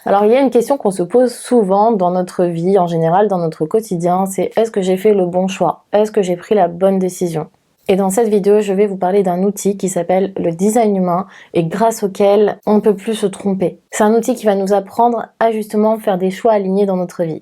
Alors il y a une question qu'on se pose souvent dans notre vie, en général dans notre quotidien, c'est est-ce que j'ai fait le bon choix? Est-ce que j'ai pris la bonne décision? Et dans cette vidéo, je vais vous parler d'un outil qui s'appelle le design humain et grâce auquel on ne peut plus se tromper. C'est un outil qui va nous apprendre à justement faire des choix alignés dans notre vie.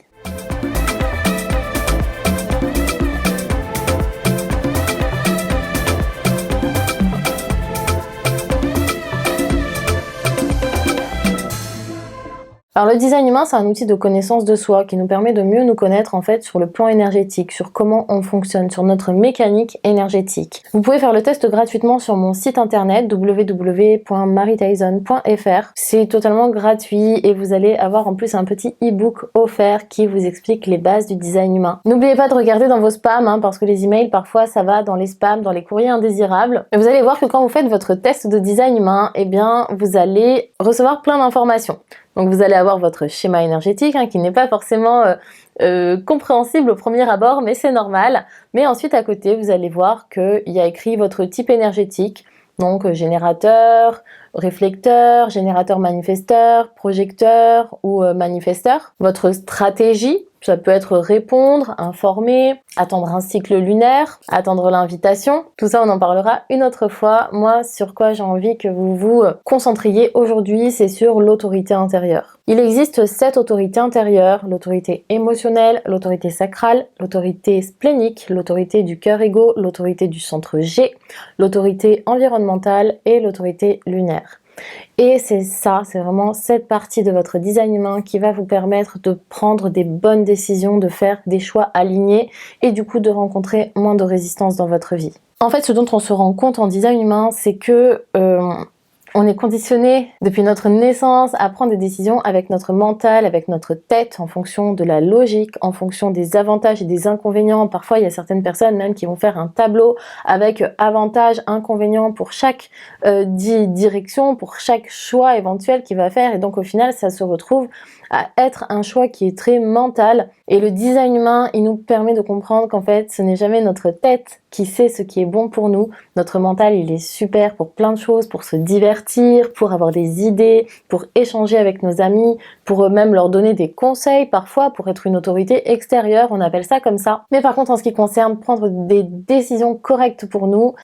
Alors le design humain, c'est un outil de connaissance de soi qui nous permet de mieux nous connaître en fait sur le plan énergétique, sur comment on fonctionne, sur notre mécanique énergétique. Vous pouvez faire le test gratuitement sur mon site internet www.marytyson.fr. C'est totalement gratuit et vous allez avoir en plus un petit e-book offert qui vous explique les bases du design humain. N'oubliez pas de regarder dans vos spams parce que les emails parfois ça va dans les spams, dans les courriers indésirables. Et vous allez voir que quand vous faites votre test de design humain, eh bien vous allez recevoir plein d'informations. Donc vous allez avoir votre schéma énergétique qui n'est pas forcément compréhensible au premier abord, mais c'est normal. Mais ensuite à côté, vous allez voir qu'il y a écrit votre type énergétique, donc générateur, réflecteur, générateur manifesteur, projecteur ou manifesteur. Votre stratégie, ça peut être répondre, informer, attendre un cycle lunaire, attendre l'invitation. Tout ça, on en parlera une autre fois. Moi, sur quoi j'ai envie que vous vous concentriez aujourd'hui, c'est sur l'autorité intérieure. Il existe 7 autorités intérieures, l'autorité émotionnelle, l'autorité sacrale, l'autorité splénique, l'autorité du cœur égo, l'autorité du centre G, l'autorité environnementale et l'autorité lunaire. Et c'est ça, c'est vraiment cette partie de votre design humain qui va vous permettre de prendre des bonnes décisions, de faire des choix alignés et du coup de rencontrer moins de résistance dans votre vie. En fait, ce dont on se rend compte en design humain, c'est que on est conditionné depuis notre naissance à prendre des décisions avec notre mental, avec notre tête, en fonction de la logique, en fonction des avantages et des inconvénients. Parfois, il y a certaines personnes même qui vont faire un tableau avec avantages, inconvénients pour chaque direction, pour chaque choix éventuel qu'il va faire. Et donc, au final, ça se retrouve à être un choix qui est très mental. Et le design humain, il nous permet de comprendre qu'en fait, ce n'est jamais notre tête qui sait ce qui est bon pour nous. Notre mental, il est super pour plein de choses, pour se divertir, pour avoir des idées, pour échanger avec nos amis, pour même leur donner des conseils parfois, pour être une autorité extérieure, on appelle ça comme ça. Mais par contre, en ce qui concerne prendre des décisions correctes pour nous,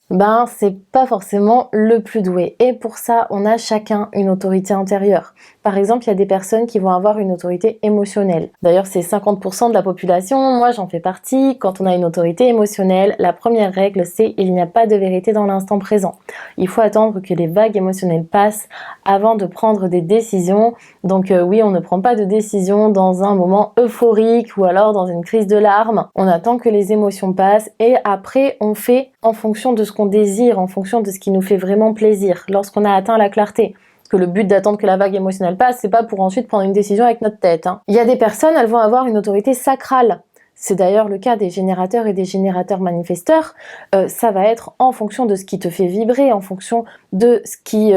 c'est pas forcément le plus doué. Et pour ça, on a chacun une autorité intérieure. Par exemple, il y a des personnes qui vont avoir une autorité émotionnelle. D'ailleurs, c'est 50% de la population, moi j'en fais partie. Quand on a une autorité émotionnelle, la première règle, c'est il n'y a pas de vérité dans l'instant présent. Il faut attendre que les vagues émotionnelles passent avant de prendre des décisions. Donc oui, on ne prend pas de décision dans un moment euphorique ou alors dans une crise de larmes. On attend que les émotions passent et après on fait en fonction de ce qu'on désire, en fonction de ce qui nous fait vraiment plaisir, lorsqu'on a atteint la clarté. Que le but d'attendre que la vague émotionnelle passe, c'est pas pour ensuite prendre une décision avec notre tête. Il y a des personnes, elles vont avoir une autorité sacrale. C'est d'ailleurs le cas des générateurs et des générateurs manifesteurs. Ça va être en fonction de ce qui te fait vibrer, en fonction de ce qui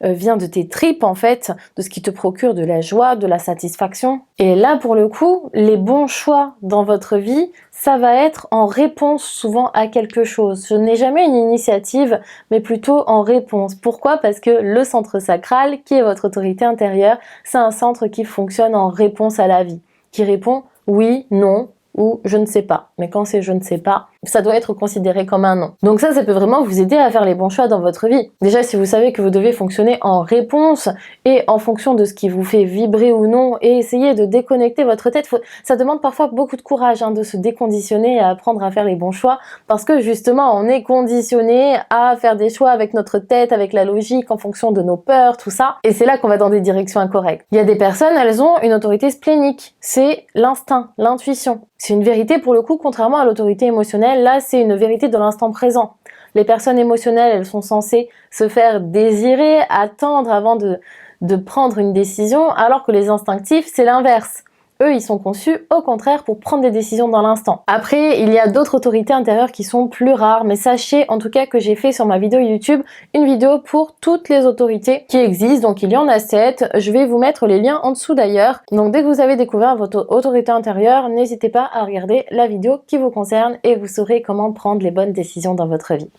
vient de tes tripes en fait, de ce qui te procure de la joie, de la satisfaction. Et là pour le coup, les bons choix dans votre vie, ça va être en réponse souvent à quelque chose. Ce n'est jamais une initiative, mais plutôt en réponse. Pourquoi? Parce que le centre sacral, qui est votre autorité intérieure, c'est un centre qui fonctionne en réponse à la vie, qui répond oui, non, ou je ne sais pas. Mais quand c'est je ne sais pas, ça doit être considéré comme un non. Donc ça peut vraiment vous aider à faire les bons choix dans votre vie. Déjà, si vous savez que vous devez fonctionner en réponse et en fonction de ce qui vous fait vibrer ou non et essayer de déconnecter votre tête, ça demande parfois beaucoup de courage de se déconditionner et à apprendre à faire les bons choix parce que justement, on est conditionné à faire des choix avec notre tête, avec la logique, en fonction de nos peurs, tout ça. Et c'est là qu'on va dans des directions incorrectes. Il y a des personnes, elles ont une autorité splénique. C'est l'instinct, l'intuition. C'est une vérité pour le coup, contrairement à l'autorité émotionnelle, là c'est une vérité de l'instant présent. Les personnes émotionnelles, elles sont censées se faire désirer, attendre avant de prendre une décision, alors que les instinctifs, c'est l'inverse. eux, ils sont conçus au contraire pour prendre des décisions dans l'instant. Après, il y a d'autres autorités intérieures qui sont plus rares, mais sachez en tout cas que j'ai fait sur ma vidéo YouTube une vidéo pour toutes les autorités qui existent, donc il y en a 7. Je vais vous mettre les liens en dessous d'ailleurs. Donc dès que vous avez découvert votre autorité intérieure, n'hésitez pas à regarder la vidéo qui vous concerne et vous saurez comment prendre les bonnes décisions dans votre vie.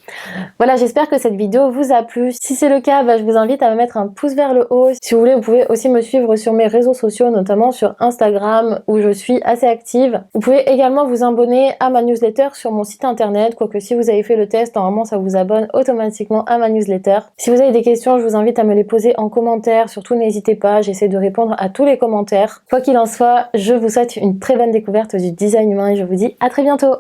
Voilà, j'espère que cette vidéo vous a plu. Si c'est le cas, je vous invite à me mettre un pouce vers le haut. Si vous voulez, vous pouvez aussi me suivre sur mes réseaux sociaux, notamment sur Instagram où je suis assez active. Vous pouvez également vous abonner à ma newsletter sur mon site internet, quoique si vous avez fait le test, normalement ça vous abonne automatiquement à ma newsletter. Si vous avez des questions, je vous invite à me les poser en commentaire, surtout n'hésitez pas, j'essaie de répondre à tous les commentaires. Quoi qu'il en soit, je vous souhaite une très bonne découverte du design humain et je vous dis à très bientôt.